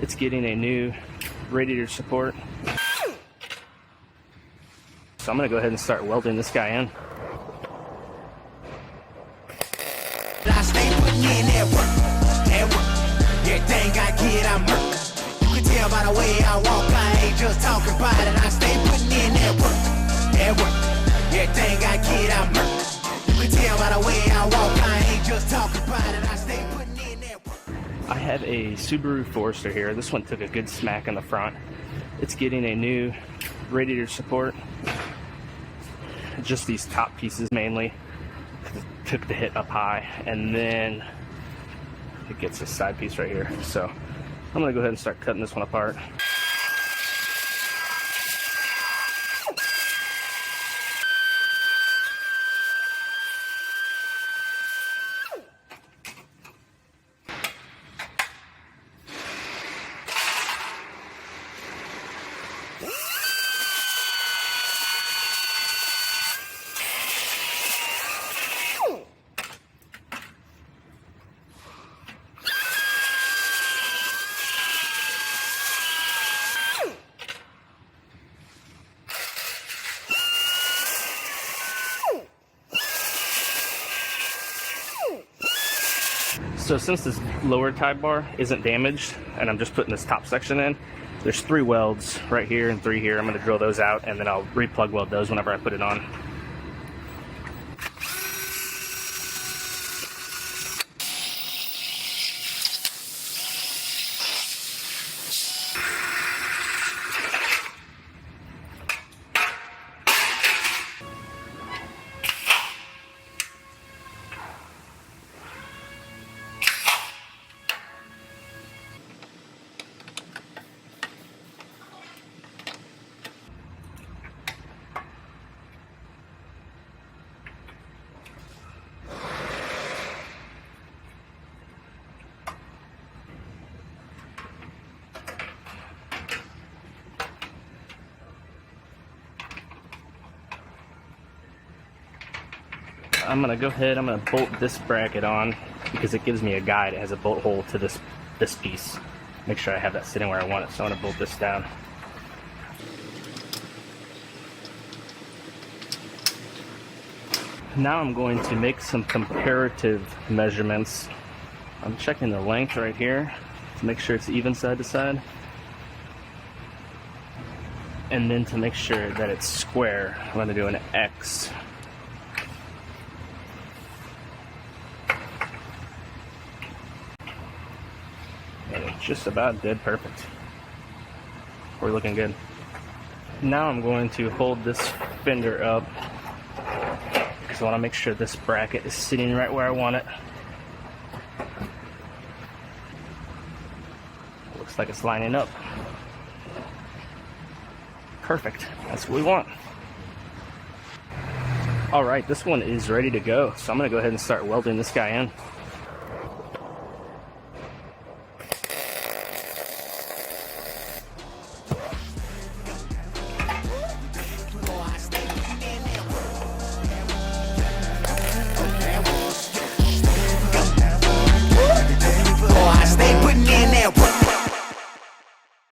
It's getting a new radiator support. So I'm going to go ahead and start welding this guy in. I stay putting in that work. Everything I get, I'm hurt. You can tell by the way I walk, I ain't just talking about it. I stay putting in that work. Everything I get, I'm hurt. You can tell by the way I walk, I ain't just talking about it. I stay putting in that work. I have a Subaru Forester here. This one took a good smack in the front. It's getting a new radiator support. Just these top pieces mainly. It took the hit up high, and then it gets this side piece right here. So I'm gonna go ahead and start cutting this one apart. So since this lower tie bar isn't damaged and I'm just putting this top section in, there's 3 welds right here and 3 here. I'm going to drill those out and then I'll re-plug weld those whenever I put it on. I'm gonna go ahead, I'm gonna bolt this bracket on because it gives me a guide. It has a bolt hole to this piece. Make sure I have that sitting where I want it, so I'm gonna bolt this down. Now I'm going to make some comparative measurements. I'm checking the length right here to make sure it's even side to side. And then to make sure that it's square, I'm gonna do an X. And it just about did perfect. We're looking good. Now I'm going to hold this fender up because I want to make sure this bracket is sitting right where I want it. Looks like it's lining up. Perfect. That's what we want. Alright, this one is ready to go. So I'm going to go ahead and start welding this guy in.